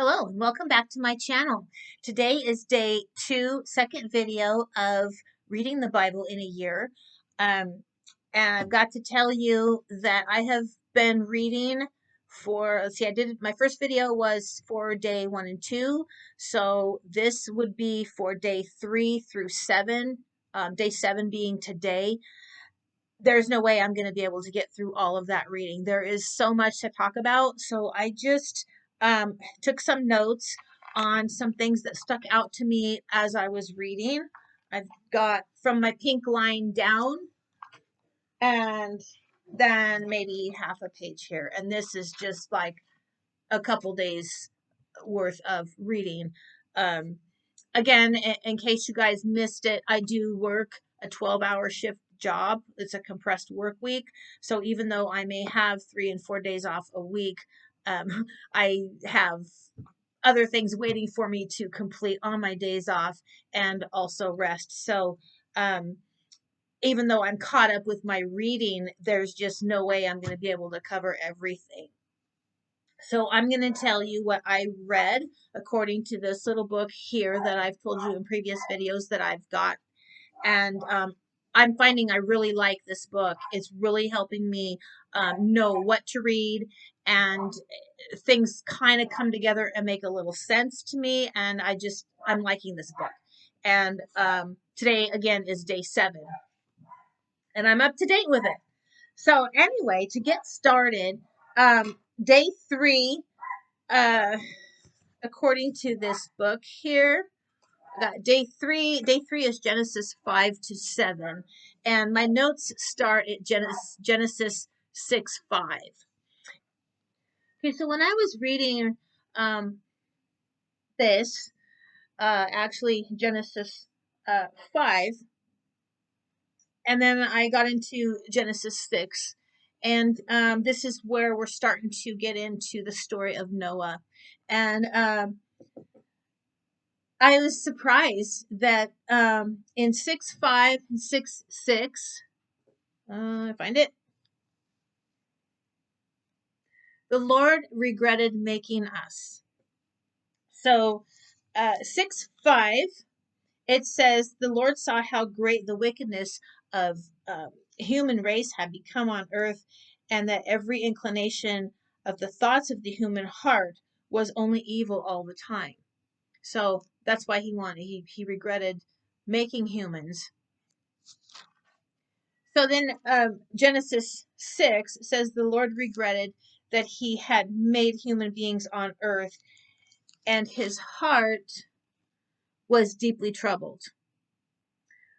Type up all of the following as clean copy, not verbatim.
Hello and welcome back to my channel. Today is day 2, second video of reading the Bible in a year. Um, and I've got to tell you that I have been reading for, let's see, my first video was for day 1 and 2. So this would be for day 3 through 7, day 7 being today. There's no way I'm going to be able to get through all of that reading. There is so much to talk about. So I just took some notes on some things that stuck out to me as I was reading. I've got from my pink line down and then maybe half a page here. And this is just like a couple days worth of reading. Um, Again, in case you guys missed it, I do work a 12-hour shift job. It's a compressed work week. So even though I may have 3 and 4 days off a week, I have other things waiting for me to complete on my days off and also rest. So even though I'm caught up with my reading, there's just no way I'm going to be able to cover everything. So I'm going to tell you what I read according to this little book here that I've told you in previous videos that I've got. And I'm finding I really like this book. It's really helping me know what to read, and things kind of come together and make a little sense to me. And I'm liking this book. And today, again, is day 7. And I'm up to date with it. So anyway, to get started, day 3, according to this book here, I got day 3. Day 3 is Genesis 5 to 7, and my notes start at Genesis 6:5. Okay, so when I was reading this, actually Genesis 5, and then I got into Genesis 6, and this is where we're starting to get into the story of Noah, and I was surprised that in 6:5 and 6:6, I find it, the Lord regretted making us. So 6:5, it says, the Lord saw how great the wickedness of human race had become on earth, and that every inclination of the thoughts of the human heart was only evil all the time. So that's why he regretted making humans. So then Genesis 6 says the Lord regretted that he had made human beings on earth, and his heart was deeply troubled.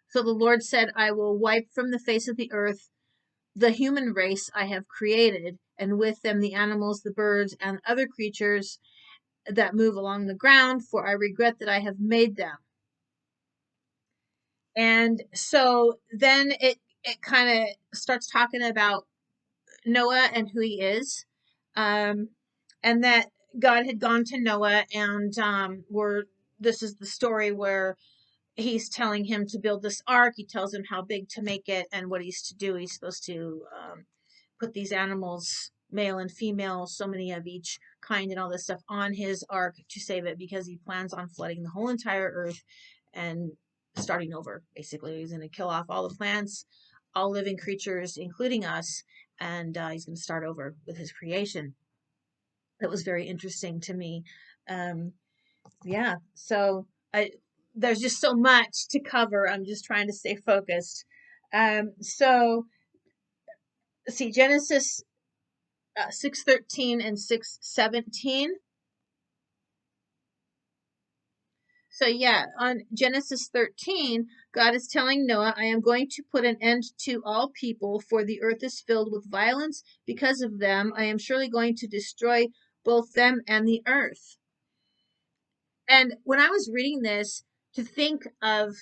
So the Lord said, I will wipe from the face of the earth the human race I have created, and with them the animals, the birds, and other creatures that move along the ground, for I regret that I have made them. And so then it kind of starts talking about Noah and who he is, and that God had gone to Noah, and this is the story where he's telling him to build this ark. He tells him how big to make it and what he's to do. He's supposed to put these animals, male and female, so many of each kind and all this stuff, on his ark to save it, because he plans on flooding the whole entire earth and starting over. Basically, he's going to kill off all the plants, all living creatures, including us, and he's going to start over with his creation. That was very interesting to me. Yeah, so there's just so much to cover. I'm just trying to stay focused. So see, Genesis 6:13 and 6:17. So yeah, on Genesis 13, God is telling Noah, I am going to put an end to all people, for the earth is filled with violence because of them. I am surely going to destroy both them and the earth. And when I was reading this, to think of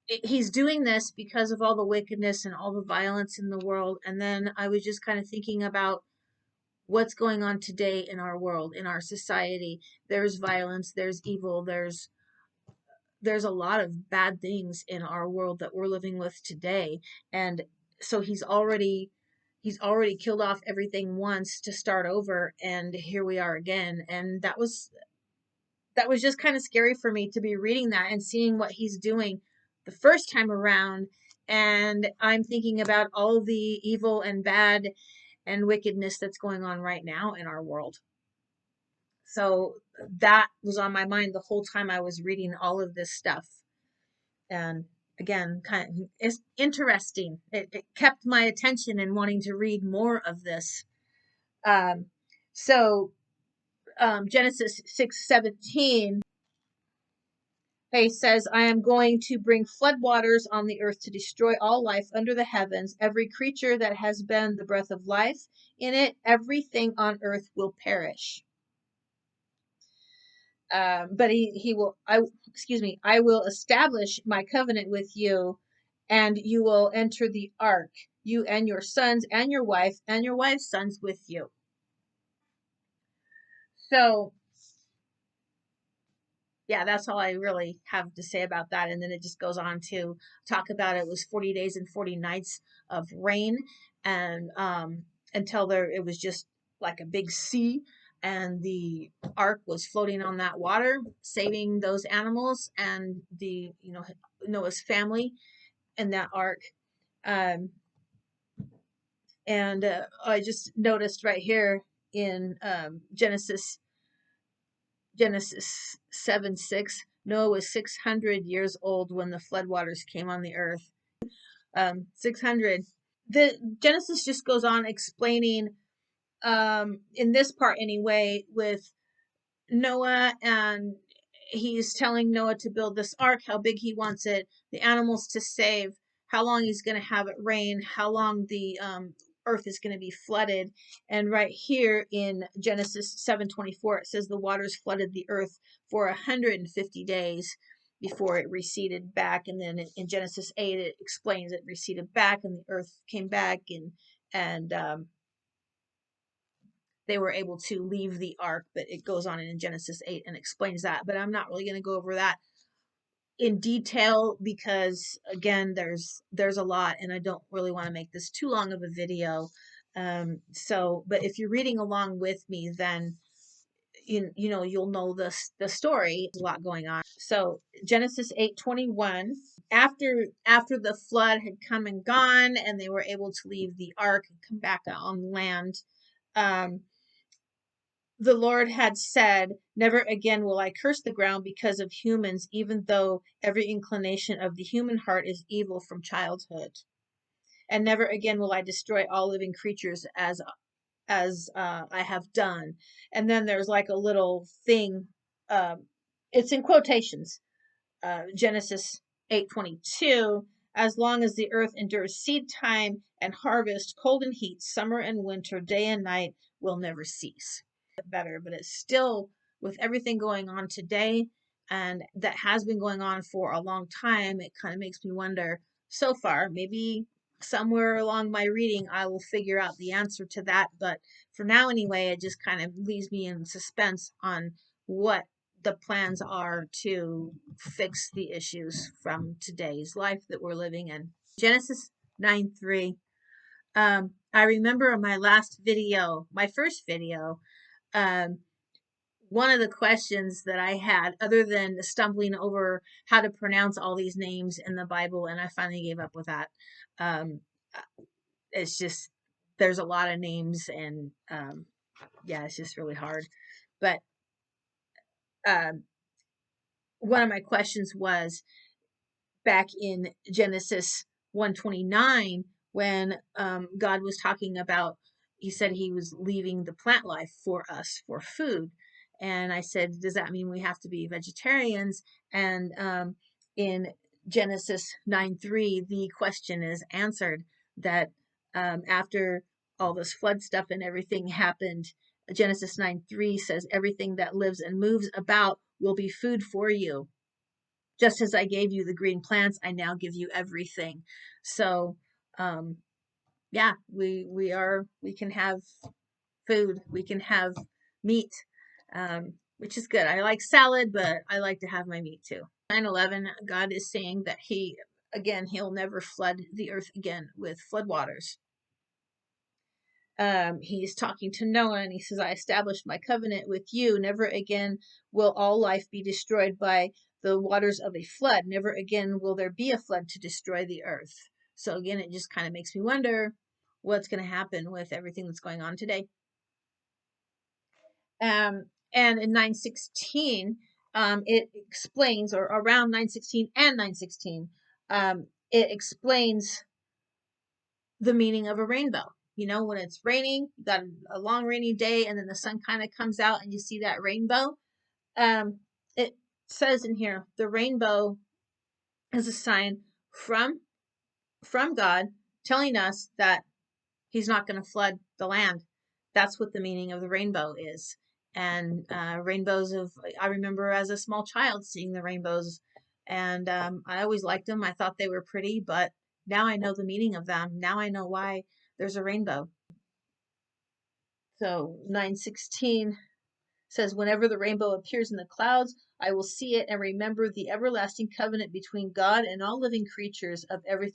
he's doing this because of all the wickedness and all the violence in the world. And then I was just kind of thinking about what's going on today in our world, in our society. There's violence, there's evil, there's a lot of bad things in our world that we're living with today. And so he's already he's already killed off everything once to start over, and here we are again. And that was just kind of scary for me to be reading that and seeing what he's doing the first time around. And I'm thinking about all the evil and bad and wickedness that's going on right now in our world. So that was on my mind the whole time I was reading all of this stuff. And again, kind of, it's interesting. It kept my attention and wanting to read more of this. Um, so Genesis 6:17, he says, I am going to bring floodwaters on the earth to destroy all life under the heavens. Every creature that has been the breath of life in it, everything on earth will perish. But he will, I will establish my covenant with you, and you will enter the ark, you and your sons and your wife and your wife's sons with you. So yeah, that's all I really have to say about that. And then it just goes on to talk about it was 40 days and 40 nights of rain, and until it was just like a big sea, and the ark was floating on that water, saving those animals and the Noah's family in that ark. Um, and I just noticed right here in Genesis 7:6, Noah was 600 years old when the floodwaters came on the earth. 600. The Genesis just goes on explaining, in this part anyway, with Noah, and he's telling Noah to build this ark, how big he wants it, the animals to save, how long he's going to have it rain, how long the earth is going to be flooded. And right here in Genesis 7:24, it says the waters flooded the earth for 150 days before it receded back. And then in Genesis 8, it explains it receded back and the earth came back, and they were able to leave the ark. But it goes on in Genesis 8 and explains that. But I'm not really going to go over that in detail because again, there's a lot, and I don't really want to make this too long of a video. But if you're reading along with me, then you'll know the story. There's a lot going on. So Genesis 8:21, after the flood had come and gone, and they were able to leave the ark and come back on land, the Lord had said, never again will I curse the ground because of humans, even though every inclination of the human heart is evil from childhood. And never again will I destroy all living creatures as I have done. And then there's like a little thing. It's in quotations. Genesis 8:22. As long as the earth endures seed time and harvest, cold and heat, summer and winter, day and night will never cease. Better, but it's still, with everything going on today and that has been going on for a long time, it kind of makes me wonder. So far, maybe somewhere along my reading I will figure out the answer to that, but for now anyway, it just kind of leaves me in suspense on what the plans are to fix the issues from today's life that we're living in. Genesis 9:3. I remember in my last video, my first video, one of the questions that I had, other than stumbling over how to pronounce all these names in the Bible, and I finally gave up with that. It's just, there's a lot of names, and yeah, it's just really hard. But one of my questions was back in Genesis 1:29, when God was talking about, he said he was leaving the plant life for us for food. And I said, does that mean we have to be vegetarians? And in Genesis 9:3, the question is answered that after all this flood stuff and everything happened, Genesis 9:3 says, everything that lives and moves about will be food for you. Just as I gave you the green plants, I now give you everything. So, yeah, we can have food, we can have meat, which is good. I like salad, but I like to have my meat too. 9:11, God is saying that he'll never flood the earth again with floodwaters. He's talking to Noah, and he says, I established my covenant with you. Never again will all life be destroyed by the waters of a flood. Never again will there be a flood to destroy the earth. So again, it just kind of makes me wonder what's going to happen with everything that's going on today. And in 9:16, it explains, or around 9:16 and 9:16, it explains the meaning of a rainbow. You know, when it's raining, you got a long rainy day, and then the sun kind of comes out, and you see that rainbow. It says in here, the rainbow is a sign from God, telling us that He's not going to flood the land. That's what the meaning of the rainbow is. And I remember as a small child seeing the rainbows, and I always liked them. I thought they were pretty, but now I know the meaning of them. Now I know why there's a rainbow. So 9:16 says, whenever the rainbow appears in the clouds, I will see it and remember the everlasting covenant between God and all living creatures of every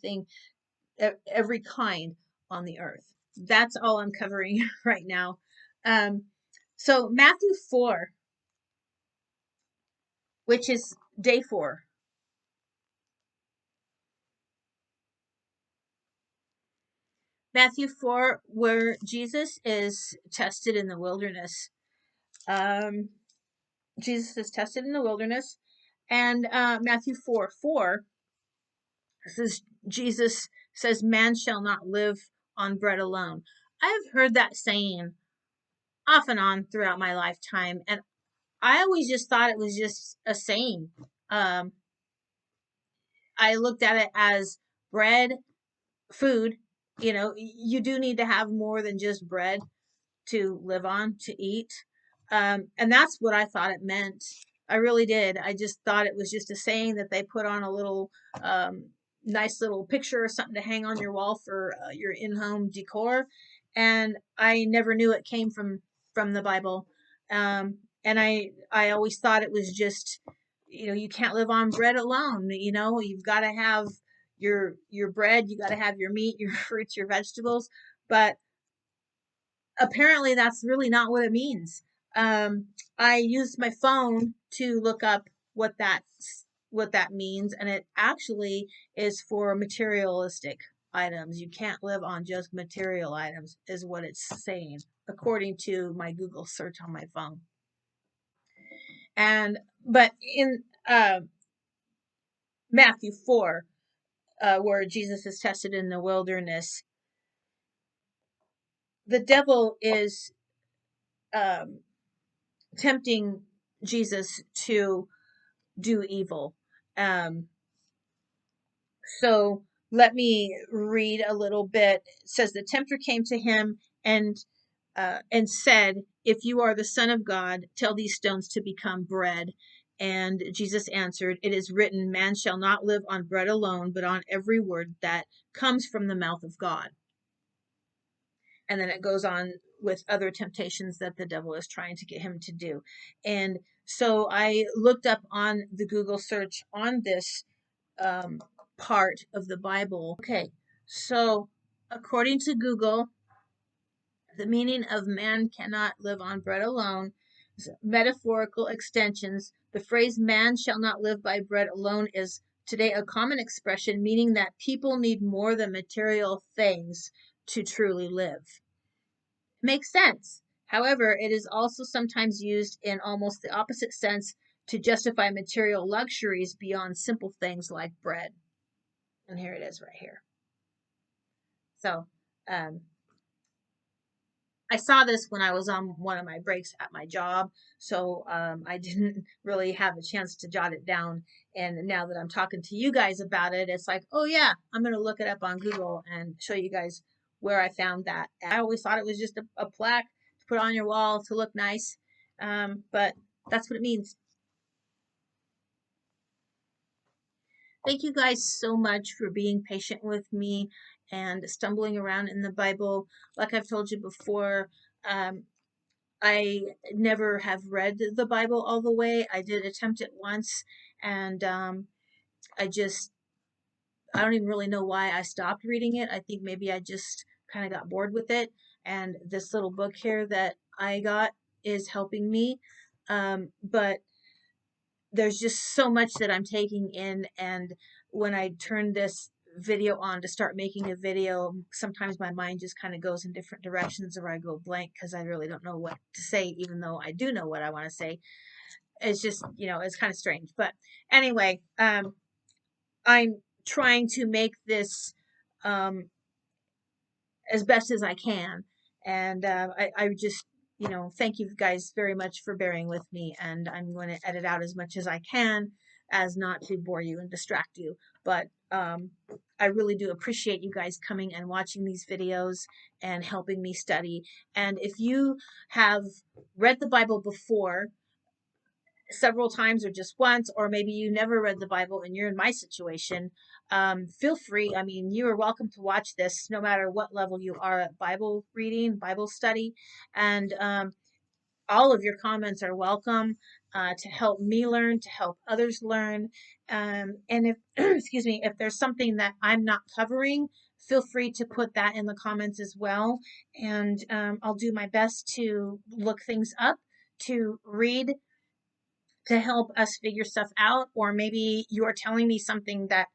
kind on the earth. That's all I'm covering right now. So Matthew 4, which is day 4. Matthew 4, where Jesus is tested in the wilderness. Jesus is tested in the wilderness. And Matthew 4:4 says, Jesus says, man shall not live on bread alone. I have heard that saying off and on throughout my lifetime, and I always just thought it was just a saying. Um, I looked at it as bread, food. You know, you do need to have more than just bread to live on, to eat. And that's what I thought it meant. I really did. I just thought it was just a saying that they put on a little nice little picture or something to hang on your wall for your in-home decor. And I never knew it came from the Bible. And I always thought it was just, you know, you can't live on bread alone. You know, you've got to have your bread, you got to have your meat, your fruits, your vegetables. But apparently that's really not what it means. I used my phone to look up what that means, and it actually is for materialistic items. You can't live on just material items, is what it's saying, according to my Google search on my phone. But in Matthew 4, where Jesus is tested in the wilderness, the devil is um, tempting Jesus to do evil. Um, so let me read a little bit. It says, the tempter came to him and said, if you are the Son of God, tell these stones to become bread. And Jesus answered, it is written, man shall not live on bread alone, but on every word that comes from the mouth of God. And then it goes on with other temptations that the devil is trying to get him to do. And so I looked up on the Google search on this part of the Bible. Okay, so according to Google, the meaning of man cannot live on bread alone is metaphorical extensions. The phrase man shall not live by bread alone is today a common expression meaning that people need more than material things to truly live. Makes sense. However, it is also sometimes used in almost the opposite sense to justify material luxuries beyond simple things like bread. And here it is right here. So um, I saw this when I was on one of my breaks at my job, so I didn't really have a chance to jot it down. And now that I'm talking to you guys about it, it's like, oh yeah, I'm going to look it up on Google and show you guys where I found that. I always thought it was just a plaque to put on your wall to look nice, but that's what it means. Thank you guys so much for being patient with me and stumbling around in the Bible. Like I've told you before, I never have read the Bible all the way. I did attempt it once, and I just, I don't even really know why I stopped reading it. I think maybe I just kind of got bored with it. and this little book here that I got is helping me. But there's just so much that I'm taking in, and when I turn this video on to start making a video, sometimes my mind just kind of goes in different directions, or I go blank because I really don't know what to say, even though I do know what I want to say. It's just, it's kind of strange. But anyway, I'm trying to make this um, as best as I can. And I just, thank you guys very much for bearing with me. And I'm going to edit out as much as I can as not to bore you and distract you. But I really do appreciate you guys coming and watching these videos and helping me study. And if you have read the Bible before, several times or just once, or maybe you never read the Bible and you're in my situation, feel free. I mean, you are welcome to watch this no matter what level you are at Bible reading, Bible study. And all of your comments are welcome to help me learn, to help others learn. And if, excuse me, if there's something that I'm not covering, feel free to put that in the comments as well. And I'll do my best to look things up, to read, to help us figure stuff out. Or maybe you're telling me something that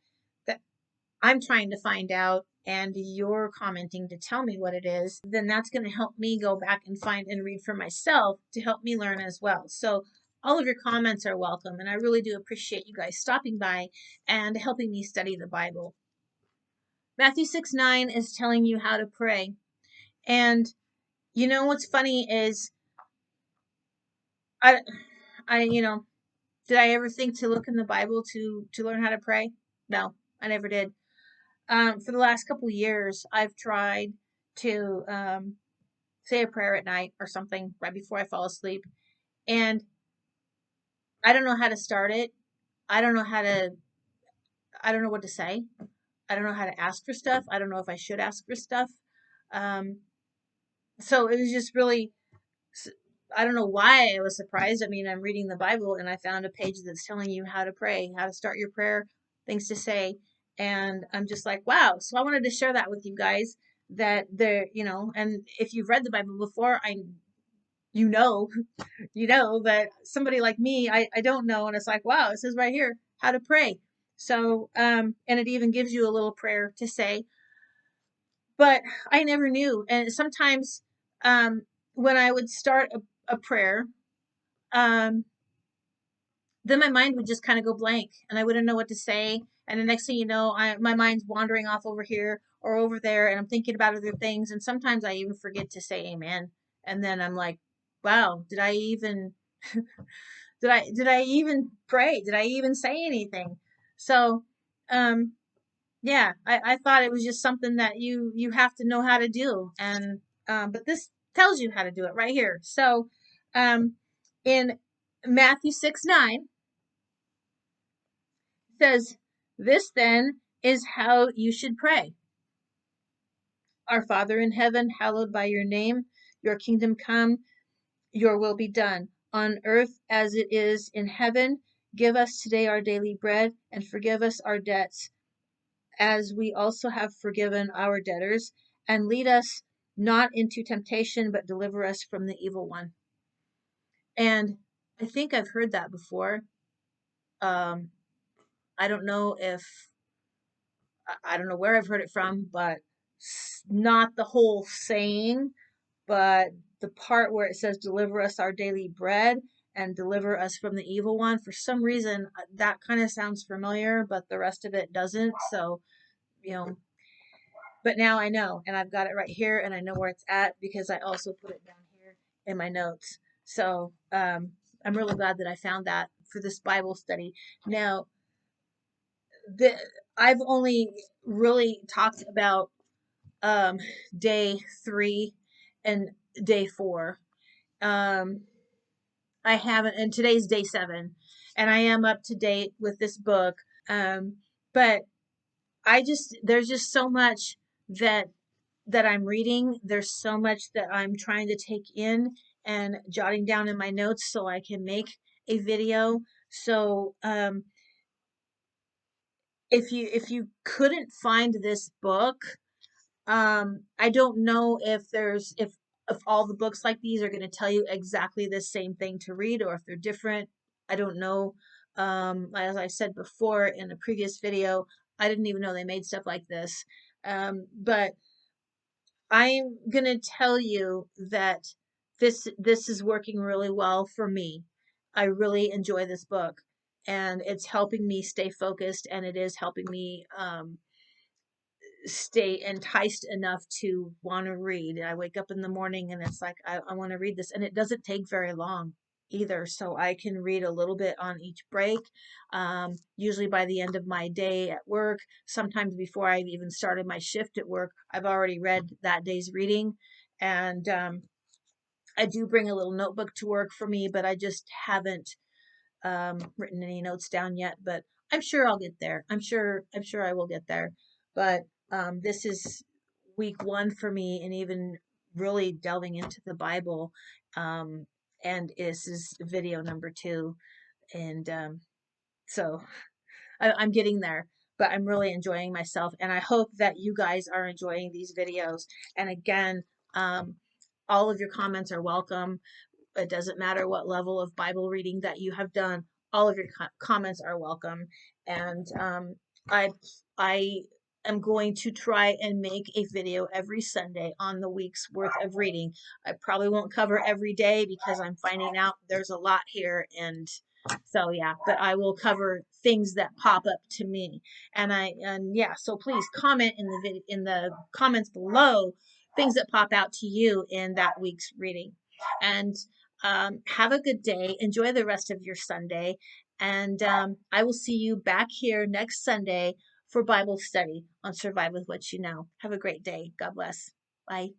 I'm trying to find out and you're commenting to tell me what it is, then that's going to help me go back and find and read for myself to help me learn as well. So all of your comments are welcome, and I really do appreciate you guys stopping by and helping me study the Bible. Matthew 6:9 is telling you how to pray. And what's funny is I did I ever think to look in the Bible to learn how to pray? No, I never did. For the last couple years, I've tried to say a prayer at night or something right before I fall asleep, and I don't know how to start it. I don't know how to. I don't know what to say. I don't know how to ask for stuff. I don't know if I should ask for stuff. Um, so it was just really. I don't know why I was surprised. I mean, I'm reading the Bible and I found a page that's telling you how to pray, how to start your prayer, things to say. And I'm just like, wow. So I wanted to share that with you guys, that and if you've read the Bible before, you know, that somebody like me, I don't know. And it's like, wow, it says right here how to pray. So, and it even gives you a little prayer to say, but I never knew. And sometimes, when I would start a prayer, um, then my mind would just kind of go blank and I wouldn't know what to say. And the next thing you know, my mind's wandering off over here or over there, and I'm thinking about other things. And sometimes I even forget to say amen. And then I'm like, wow, did I even, did I even pray? Did I even say anything? So, um, yeah, I thought it was just something that you have to know how to do. And, but this tells you how to do it right here. So, in Matthew 6:9, says, "This then is how you should pray. Our Father in heaven, hallowed by your name, your kingdom come, your will be done, on earth as it is in heaven. Give us today our daily bread, and forgive us our debts, as we also have forgiven our debtors. And lead us not into temptation, but deliver us from the evil one." And I think I've heard that before. Um, I don't know if I don't know where I've heard it from, but not the whole saying, but the part where it says, "Deliver us our daily bread and deliver us from the evil one." For some reason, that kind of sounds familiar, but the rest of it doesn't. So, you know, but now I know, and I've got it right here, and I know where it's at because I also put it down here in my notes. So, I'm really glad that I found that for this Bible study. Now, the I've only really talked about day 3 and day 4. Um, I haven't, and today's day 7, and I am up to date with this book. But there's just so much that I'm reading. There's so much that I'm trying to take in and jotting down in my notes so I can make a video. So, if you couldn't find this book, I don't know if all the books like these are going to tell you exactly the same thing to read or if they're different. I don't know. As I said before in a previous video, I didn't even know they made stuff like this. But I'm going to tell you that this is working really well for me. I really enjoy this book, and it's helping me stay focused, and it is helping me stay enticed enough to want to read. I wake up in the morning and it's like, I want to read this. And it doesn't take very long either. So I can read a little bit on each break, usually by the end of my day at work. Sometimes before I've even started my shift at work, I've already read that day's reading. And I do bring a little notebook to work for me, but I just haven't written any notes down yet, but I'm sure I'll get there. I'm sure I will get there. But this is week one for me, and even really delving into the Bible. Um, and this is video number two, and so I'm getting there. But I'm really enjoying myself, and I hope that you guys are enjoying these videos. And again, all of your comments are welcome. It doesn't matter what level of Bible reading that you have done. All of your comments are welcome. And I I am going to try and make a video every Sunday on the week's worth of reading. I probably won't cover every day because I'm finding out there's a lot here, and so yeah, but I will cover things that pop up to me. And yeah, so please comment in the comments below things that pop out to you in that week's reading. And have a good day. Enjoy the rest of your Sunday. And I will see you back here next Sunday for Bible study on Survive with What You Know. Have a great day. God bless. Bye.